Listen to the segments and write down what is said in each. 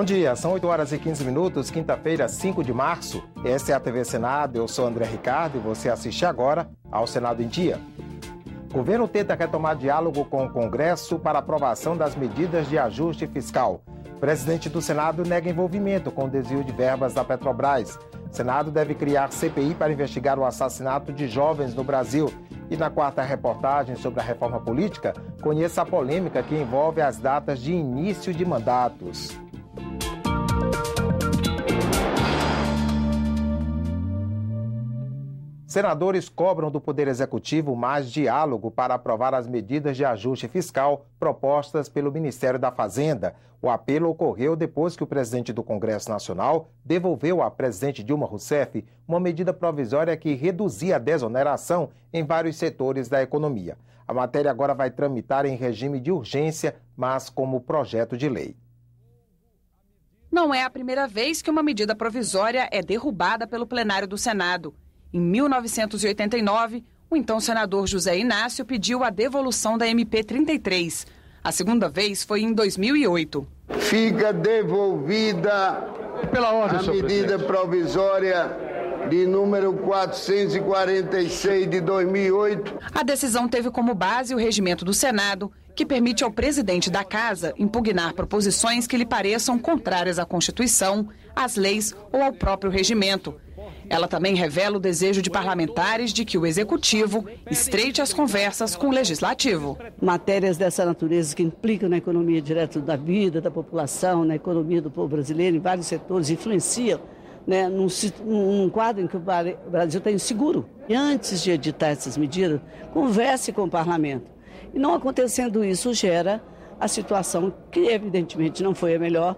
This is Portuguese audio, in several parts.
Bom dia, são 8h15, quinta-feira, 5 de março. Essa é a TV Senado, eu sou André Ricardo e você assiste agora ao Senado em Dia. O governo tenta retomar diálogo com o Congresso para aprovação das medidas de ajuste fiscal. O presidente do Senado nega envolvimento com o desvio de verbas da Petrobras. O Senado deve criar CPI para investigar o assassinato de jovens no Brasil. E na quarta reportagem sobre a reforma política, conheça a polêmica que envolve as datas de início de mandatos. Senadores cobram do Poder Executivo mais diálogo para aprovar as medidas de ajuste fiscal propostas pelo Ministério da Fazenda. O apelo ocorreu depois que o presidente do Congresso Nacional devolveu à presidente Dilma Rousseff uma medida provisória que reduzia a desoneração em vários setores da economia. A matéria agora vai tramitar em regime de urgência, mas como projeto de lei. Não é a primeira vez que uma medida provisória é derrubada pelo plenário do Senado. Em 1989, o então senador José Inácio pediu a devolução da MP 33. A segunda vez foi em 2008. Fica devolvida a medida provisória de número 446 de 2008. A decisão teve como base o regimento do Senado, que permite ao presidente da Casa impugnar proposições que lhe pareçam contrárias à Constituição, às leis ou ao próprio regimento. Ela também revela o desejo de parlamentares de que o Executivo estreite as conversas com o Legislativo. Matérias dessa natureza que implicam na economia direta da vida, da população, na economia do povo brasileiro, em vários setores, influenciam, né, num quadro em que o Brasil está inseguro. E antes de editar essas medidas, converse com o parlamento. E não acontecendo isso, gera a situação que evidentemente não foi a melhor,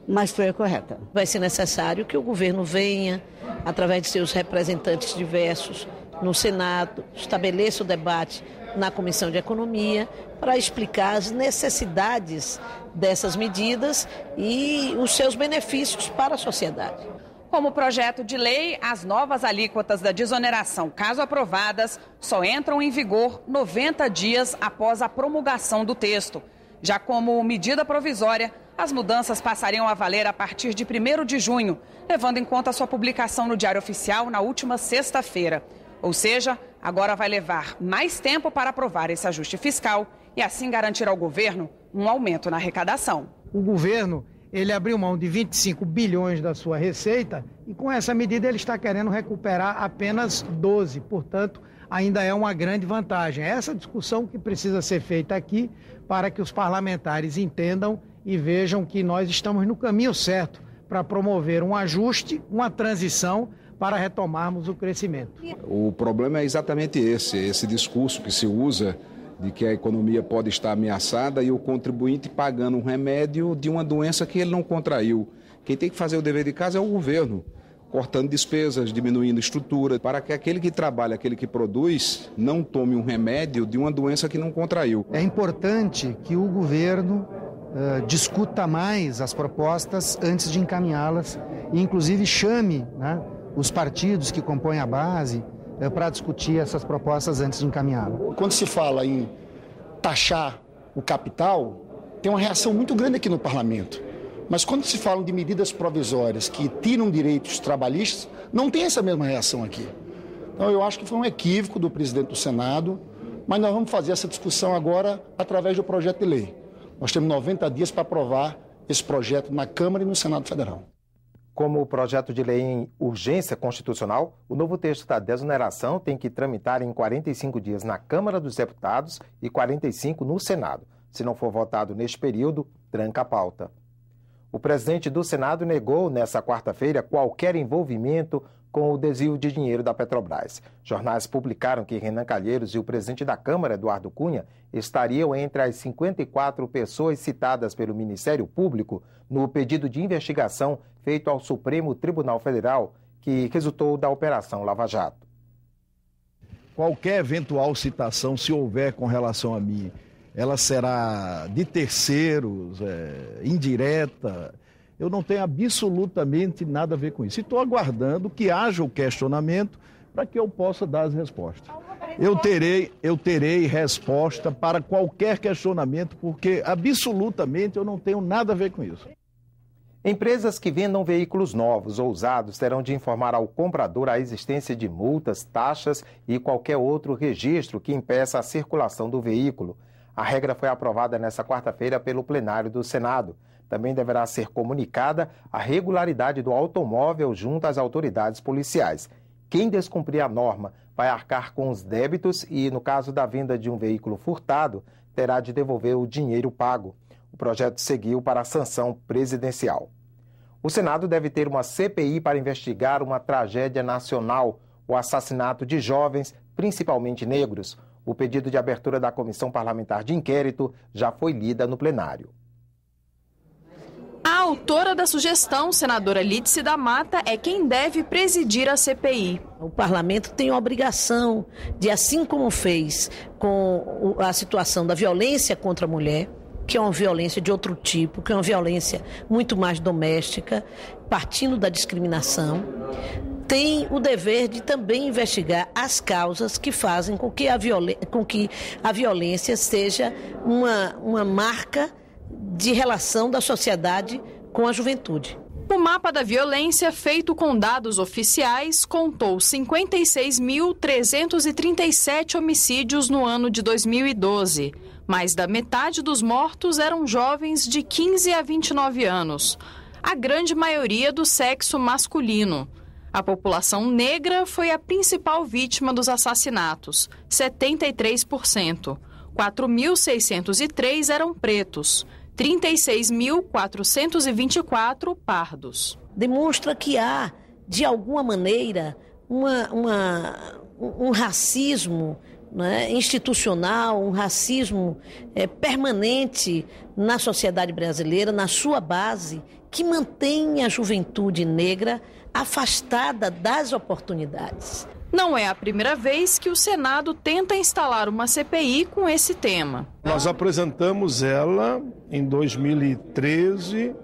mas foi a correta. Vai ser necessário que o governo venha, através de seus representantes diversos no Senado, estabeleça o debate na Comissão de Economia para explicar as necessidades dessas medidas e os seus benefícios para a sociedade. Como projeto de lei, as novas alíquotas da desoneração, caso aprovadas, só entram em vigor 90 dias após a promulgação do texto. Já como medida provisória, as mudanças passariam a valer a partir de 1º de junho, levando em conta a sua publicação no Diário Oficial na última sexta-feira. Ou seja, agora vai levar mais tempo para aprovar esse ajuste fiscal e assim garantir ao governo um aumento na arrecadação. O governo, ele abriu mão de 25 bilhões da sua receita e com essa medida ele está querendo recuperar apenas 12, portanto, ainda é uma grande vantagem. É essa discussão que precisa ser feita aqui para que os parlamentares entendam e vejam que nós estamos no caminho certo para promover um ajuste, uma transição para retomarmos o crescimento. O problema é exatamente esse discurso que se usa de que a economia pode estar ameaçada e o contribuinte pagando um remédio de uma doença que ele não contraiu. Quem tem que fazer o dever de casa é o governo, cortando despesas, diminuindo estrutura, para que aquele que trabalha, aquele que produz, não tome um remédio de uma doença que não contraiu. É importante que o governo discuta mais as propostas antes de encaminhá-las e, inclusive, chame, né, os partidos que compõem a base para discutir essas propostas antes de encaminhá-las. Quando se fala em taxar o capital, tem uma reação muito grande aqui no parlamento. Mas quando se fala de medidas provisórias que tiram direitos trabalhistas, não tem essa mesma reação aqui. Então eu acho que foi um equívoco do presidente do Senado, mas nós vamos fazer essa discussão agora através do projeto de lei. Nós temos 90 dias para aprovar esse projeto na Câmara e no Senado Federal. Como o projeto de lei em urgência constitucional, o novo texto da desoneração tem que tramitar em 45 dias na Câmara dos Deputados e 45 no Senado. Se não for votado neste período, tranca a pauta. O presidente do Senado negou nesta quarta-feira qualquer envolvimento com o desvio de dinheiro da Petrobras. Jornais publicaram que Renan Calheiros e o presidente da Câmara, Eduardo Cunha, estariam entre as 54 pessoas citadas pelo Ministério Público no pedido de investigação feito ao Supremo Tribunal Federal, que resultou da Operação Lava Jato. Qualquer eventual citação, se houver com relação a mim, ela será de terceiros, indireta. Eu não tenho absolutamente nada a ver com isso. E estou aguardando que haja o questionamento para que eu possa dar as respostas. Eu terei resposta para qualquer questionamento, porque absolutamente eu não tenho nada a ver com isso. Empresas que vendam veículos novos ou usados terão de informar ao comprador a existência de multas, taxas e qualquer outro registro que impeça a circulação do veículo. A regra foi aprovada nesta quarta-feira pelo plenário do Senado. Também deverá ser comunicada a regularidade do automóvel junto às autoridades policiais. Quem descumprir a norma vai arcar com os débitos e, no caso da venda de um veículo furtado, terá de devolver o dinheiro pago. O projeto seguiu para a sanção presidencial. O Senado deve ter uma CPI para investigar uma tragédia nacional, o assassinato de jovens, principalmente negros. O pedido de abertura da Comissão Parlamentar de Inquérito já foi lida no plenário. A autora da sugestão, senadora Lídice da Mata, é quem deve presidir a CPI. O parlamento tem a obrigação de, assim como fez com a situação da violência contra a mulher, que é uma violência de outro tipo, que é uma violência muito mais doméstica, partindo da discriminação, tem o dever de também investigar as causas que fazem com que a violência seja uma marca de relação da sociedade com a juventude. O mapa da violência, feito com dados oficiais, contou 56.337 homicídios no ano de 2012. Mais da metade dos mortos eram jovens de 15 a 29 anos, a grande maioria do sexo masculino. A população negra foi a principal vítima dos assassinatos, 73%. 4.603 eram pretos, 36.424 pardos. Demonstra que há, de alguma maneira, um racismo, né, institucional, um racismo permanente na sociedade brasileira, na sua base, que mantém a juventude negra afastada das oportunidades. Não é a primeira vez que o Senado tenta instalar uma CPI com esse tema. Nós apresentamos ela em 2013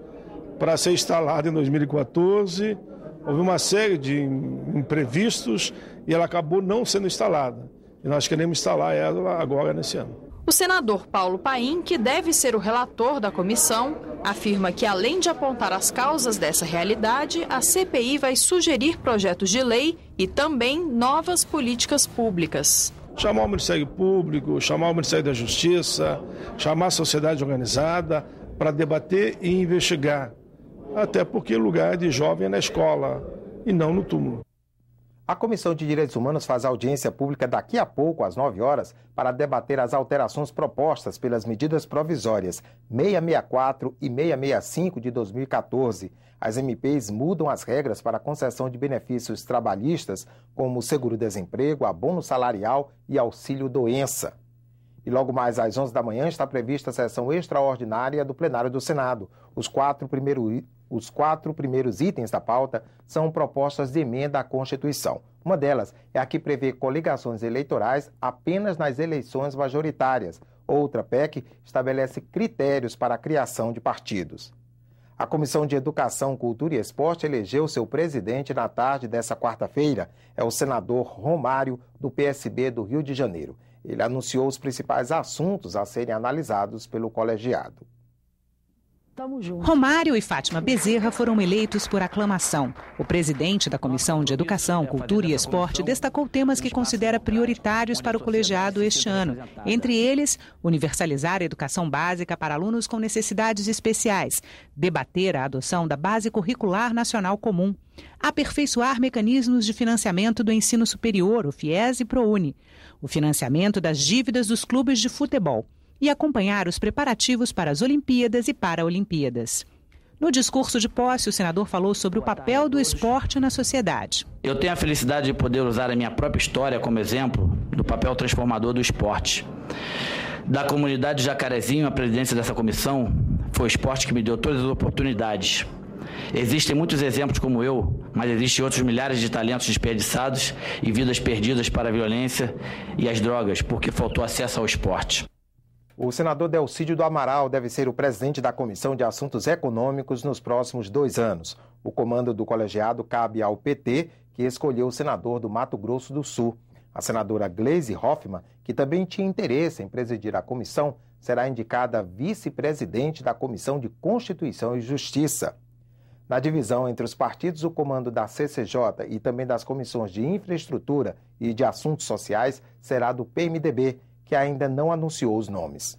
para ser instalada em 2014. Houve uma série de imprevistos e ela acabou não sendo instalada. E nós queremos instalar ela agora nesse ano. O senador Paulo Paim, que deve ser o relator da comissão, afirma que, além de apontar as causas dessa realidade, a CPI vai sugerir projetos de lei e também novas políticas públicas. Chamar o Ministério Público, chamar o Ministério da Justiça, chamar a sociedade organizada para debater e investigar. Até porque o lugar de jovem é na escola e não no túmulo. A Comissão de Direitos Humanos faz audiência pública daqui a pouco, às 9 horas, para debater as alterações propostas pelas medidas provisórias 664 e 665 de 2014. As MPs mudam as regras para a concessão de benefícios trabalhistas, como seguro-desemprego, abono salarial e auxílio-doença. E logo mais às 11 da manhã está prevista a sessão extraordinária do plenário do Senado. Os quatro primeiros itens da pauta são propostas de emenda à Constituição. Uma delas é a que prevê coligações eleitorais apenas nas eleições majoritárias. Outra PEC estabelece critérios para a criação de partidos. A Comissão de Educação, Cultura e Esporte elegeu seu presidente na tarde dessa quarta-feira. É o senador Romário, do PSB do Rio de Janeiro. Ele anunciou os principais assuntos a serem analisados pelo colegiado. Romário e Fátima Bezerra foram eleitos por aclamação. O presidente da Comissão de Educação, Cultura e Esporte destacou temas que considera prioritários para o colegiado este ano. Entre eles, universalizar a educação básica para alunos com necessidades especiais, debater a adoção da Base Curricular Nacional Comum, aperfeiçoar mecanismos de financiamento do ensino superior, o FIES e ProUni, o financiamento das dívidas dos clubes de futebol, e acompanhar os preparativos para as Olimpíadas e Paraolimpíadas. No discurso de posse, o senador falou sobre o papel do esporte na sociedade. Eu tenho a felicidade de poder usar a minha própria história como exemplo do papel transformador do esporte. Da comunidade Jacarezinho, a presidência dessa comissão, foi o esporte que me deu todas as oportunidades. Existem muitos exemplos como eu, mas existem outros milhares de talentos desperdiçados e vidas perdidas para a violência e as drogas, porque faltou acesso ao esporte. O senador Delcídio do Amaral deve ser o presidente da Comissão de Assuntos Econômicos nos próximos 2 anos. O comando do colegiado cabe ao PT, que escolheu o senador do Mato Grosso do Sul. A senadora Gleisi Hoffmann, que também tinha interesse em presidir a comissão, será indicada vice-presidente da Comissão de Constituição e Justiça. Na divisão entre os partidos, o comando da CCJ e também das comissões de infraestrutura e de assuntos sociais será do PMDB, que ainda não anunciou os nomes.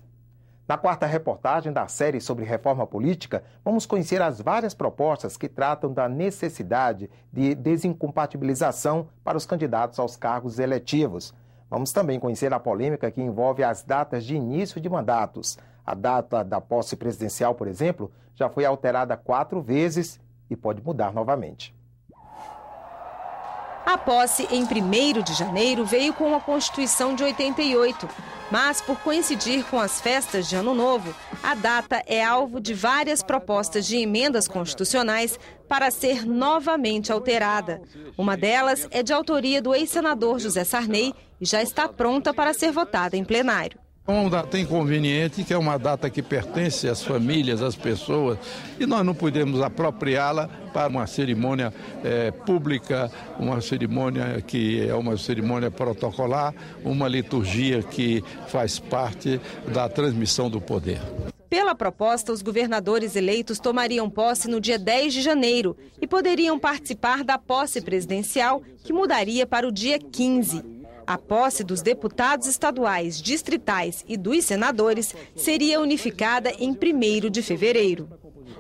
Na quarta reportagem da série sobre reforma política, vamos conhecer as várias propostas que tratam da necessidade de desincompatibilização para os candidatos aos cargos eletivos. Vamos também conhecer a polêmica que envolve as datas de início de mandatos. A data da posse presidencial, por exemplo, já foi alterada 4 vezes e pode mudar novamente. A posse em 1º de janeiro veio com a Constituição de 88, mas por coincidir com as festas de Ano Novo, a data é alvo de várias propostas de emendas constitucionais para ser novamente alterada. Uma delas é de autoria do ex-senador José Sarney e já está pronta para ser votada em plenário. É uma data inconveniente, que é uma data que pertence às famílias, às pessoas, e nós não podemos apropriá-la para uma cerimônia pública, uma cerimônia que é uma cerimônia protocolar, uma liturgia que faz parte da transmissão do poder. Pela proposta, os governadores eleitos tomariam posse no dia 10 de janeiro e poderiam participar da posse presidencial, que mudaria para o dia 15. A posse dos deputados estaduais, distritais e dos senadores seria unificada em 1º de fevereiro.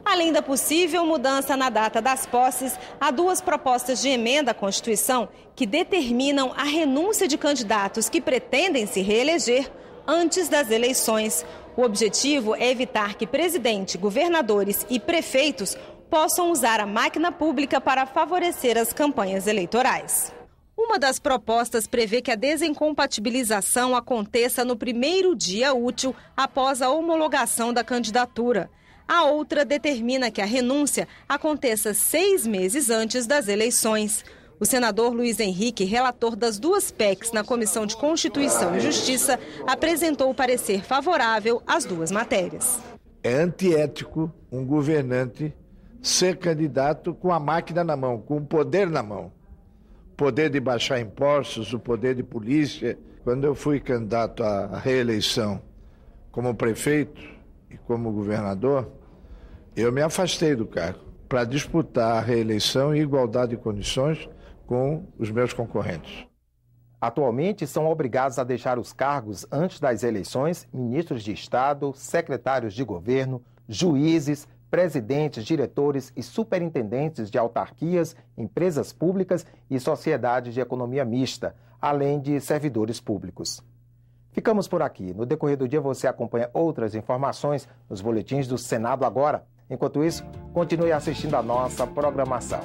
Além da possível mudança na data das posses, há 2 propostas de emenda à Constituição que determinam a renúncia de candidatos que pretendem se reeleger antes das eleições. O objetivo é evitar que presidente, governadores e prefeitos possam usar a máquina pública para favorecer as campanhas eleitorais. Uma das propostas prevê que a desincompatibilização aconteça no 1º dia útil após a homologação da candidatura. A outra determina que a renúncia aconteça 6 meses antes das eleições. O senador Luiz Henrique, relator das 2 PECs na Comissão de Constituição e Justiça, apresentou o parecer favorável às 2 matérias. É antiético um governante ser candidato com a máquina na mão, com o poder na mão. O poder de baixar impostos, o poder de polícia. Quando eu fui candidato à reeleição como prefeito e como governador, eu me afastei do cargo para disputar a reeleição em igualdade de condições com os meus concorrentes. Atualmente, são obrigados a deixar os cargos antes das eleições ministros de Estado, secretários de governo, juízes, presidentes, diretores e superintendentes de autarquias, empresas públicas e sociedades de economia mista, além de servidores públicos. Ficamos por aqui. No decorrer do dia você acompanha outras informações nos boletins do Senado Agora. Enquanto isso, continue assistindo a nossa programação.